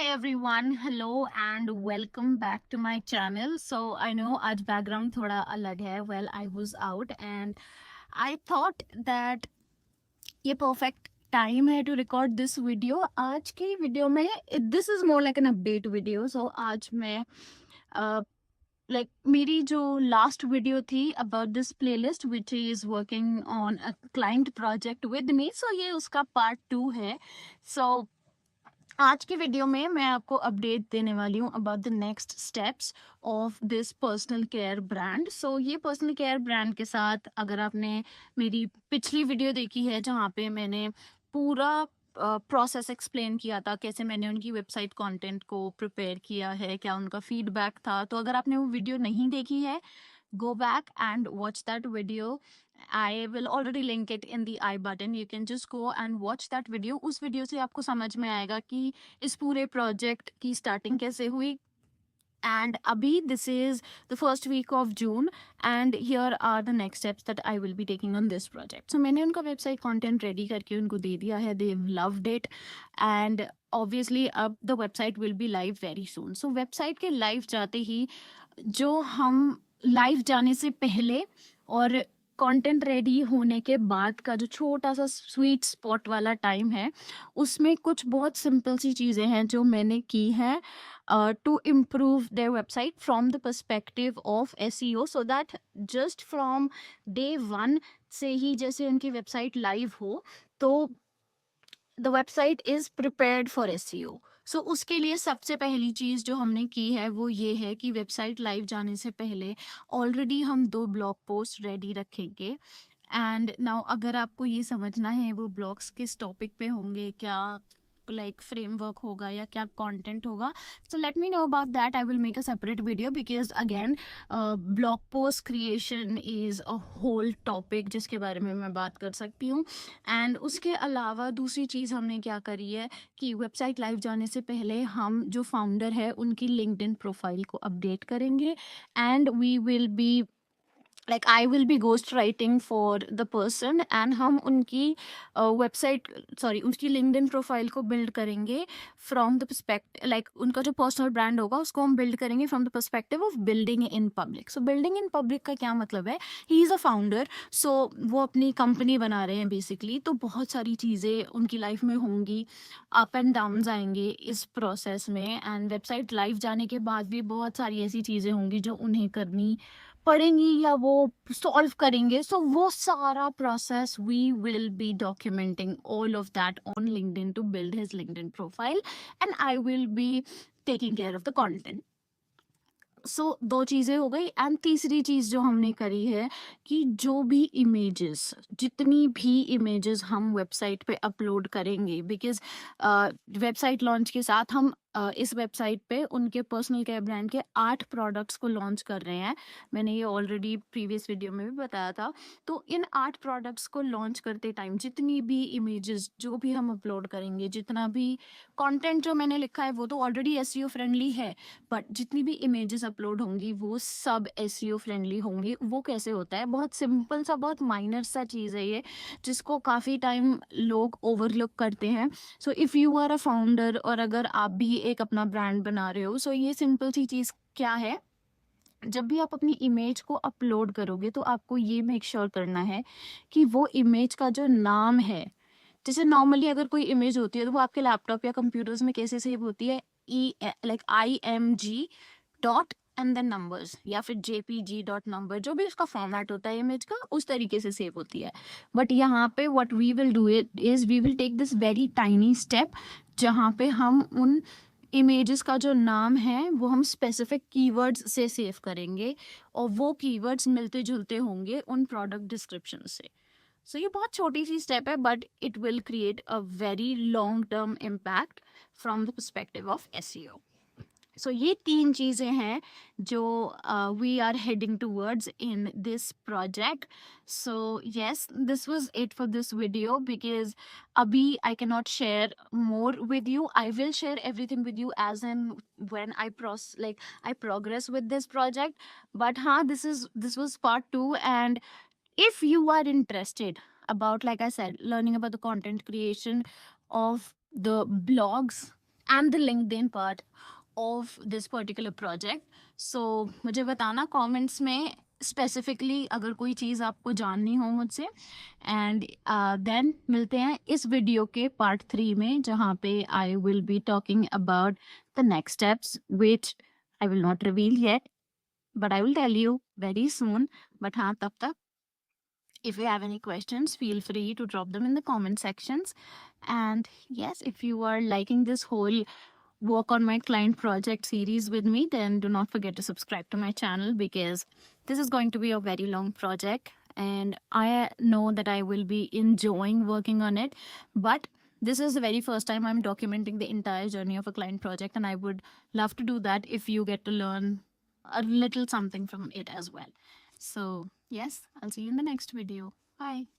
Hi everyone, hello and welcome back to my channel. So I know आज background थोड़ा अलग है. Well, I was out and I thought that ये perfect time है to record this video. आज की video में this is more like an update video. So आज मैं like मेरी जो last video थी about this playlist which is working on a client project with me. So ये उसका part 2 है. So आज की वीडियो में मैं आपको अपडेट देने वाली हूँ about the next steps of this personal care brand. So ये पर्सनल केयर ब्रांड के साथ अगर आपने मेरी पिछली वीडियो देखी है जहाँ पे मैंने पूरा प्रोसेस एक्सप्लेन किया था, कैसे मैंने उनकी वेबसाइट कंटेंट को प्रिपेयर किया है, क्या उनका फीडबैक था, तो अगर आपने वो वीडियो नहीं देखी है, go back and watch that video. I will already link it in the I button. You can just go and watch that video. उस वीडियो से आपको समझ में आएगा कि इस पूरे प्रोजेक्ट की स्टार्टिंग कैसे हुई. And abhi, this is the first week of June and here are the next steps that I will be taking on this project. So मैंने उनका website content ready करके उनको दे दिया है. They've loved it and obviously अब the website will be live very soon. So website के live जाते ही जो हम live जाने से पहले और कंटेंट रेडी होने के बाद का जो छोटा सा स्वीट स्पॉट वाला टाइम है, उसमें कुछ बहुत सिंपल सी चीज़ें हैं जो मैंने की हैं to improve their website from the perspective of SEO, so that just from day one से ही जैसे उनकी वेबसाइट लाइव हो तो the website is prepared for SEO. सो उसके लिए सबसे पहली चीज़ जो हमने की है वो ये है कि वेबसाइट लाइव जाने से पहले ऑलरेडी हम 2 ब्लॉग पोस्ट रेडी रखेंगे. एंड नाउ अगर आपको ये समझना है वो ब्लॉग्स किस टॉपिक पे होंगे, क्या लाइक फ्रेमवर्क होगा या क्या कंटेंट होगा, so let me know about that. I will make a separate video because again blog post creation is a whole topic जिसके बारे में मैं बात कर सकती हूँ. एंड उसके अलावा दूसरी चीज़ हमने क्या करी है कि वेबसाइट लाइव जाने से पहले हम जो फाउंडर है उनकी लिंक्डइन प्रोफाइल को अपडेट करेंगे. And we will be like I will be ghost writing for the person and हम उनकी वेबसाइट उनकी लिंक्डइन प्रोफाइल को बिल्ड करेंगे फ्रॉम द पर्सपेक्टिव, लाइक उनका जो पर्सनल ब्रांड होगा उसको हम बिल्ड करेंगे from the perspective of building in public. So building in public का क्या मतलब है, ही इज़ अ फाउंडर, सो वो अपनी कंपनी बना रहे हैं बेसिकली, तो बहुत सारी चीज़ें उनकी लाइफ में होंगी, अप एंड डाउन्स आएंगे इस प्रोसेस में. एंड वेबसाइट लाइव जाने के बाद भी बहुत सारी ऐसी चीज़ें होंगी जो उन्हें करनी पढ़ेंगी या वो सॉल्व करेंगे. सो वो सारा process we will be documenting all of that on LinkedIn to build his LinkedIn profile and I will be taking care of the content. So 2 चीज़ें हो गई. एंड तीसरी चीज़ जो हमने करी है कि जो भी इमेजेस, जितनी भी इमेजेस हम वेबसाइट पे अपलोड करेंगे, बिकॉज वेबसाइट लॉन्च के साथ हम इस वेबसाइट पे उनके पर्सनल केयर ब्रांड के 8 प्रोडक्ट्स को लॉन्च कर रहे हैं. मैंने ये ऑलरेडी प्रीवियस वीडियो में भी बताया था. तो इन 8 प्रोडक्ट्स को लॉन्च करते टाइम जितनी भी इमेजेस जो भी हम अपलोड करेंगे, जितना भी कंटेंट जो मैंने लिखा है वो तो ऑलरेडी एसईओ फ्रेंडली है, बट जितनी भी इमेजेस अपलोड होंगी वो सब एसईओ फ्रेंडली होंगी. वो कैसे होता है, बहुत सिंपल सा, बहुत माइनर सा चीज़ है ये, जिसको काफ़ी टाइम लोग ओवरलुक करते हैं. So if you are a founder और अगर आप भी एक अपना ब्रांड बना रहे हो, सो ये सिंपल सी चीज़ क्या है, जब भी आप अपनी इमेज को अपलोड करोगे तो आपको ये मेक श्योर करना है कि वो इमेज का जो नाम है, जैसे नॉर्मली अगर कोई इमेज होती है तो वो आपके लैपटॉप या कंप्यूटर्स में कैसे सेव होती है, IMG dot and then numbers या फिर JPG डॉट नंबर, जो भी उसका फॉर्मेट होता है इमेज का, उस तरीके से सेव होती है. बट यहाँ पे what we will do it is we will take this very tiny step जहाँ पे हम उन इमेजेस का जो नाम है वो हम स्पेसिफिक कीवर्ड्स से सेव करेंगे और वो कीवर्ड्स मिलते जुलते होंगे उन प्रोडक्ट डिस्क्रिप्शन से. सो ये बहुत छोटी सी स्टेप है but it will create a very long term impact from the perspective of SEO. So ये 3 चीज़ें हैं जो we are heading towards in this project. So yes, this was it for this video because अभी I can not share more with you. I will share everything with you as an when I progress with this project. But हाँ, this was part 2. And if you are interested about, like I said, learning about the content creation of the blogs and the LinkedIn part of this particular project. So मुझे बताना comments में specifically अगर कोई चीज़ आपको जाननी हो मुझसे, and then मिलते हैं इस वीडियो के part 3 में, जहाँ पे I will be talking about the next steps which I will not reveal yet, but I will tell you very soon. But हाँ, तब तक if you have any questions, feel free to drop them in the comment sections. And yes, if you are liking this whole work on my client project series with me, then do not forget to subscribe to my channel, because this is going to be a very long project and I know that I will be enjoying working on it. But this is the very first time I'm documenting the entire journey of a client project, and I would love to do that if you get to learn a little something from it as well. So yes, I'll see you in the next video. Bye.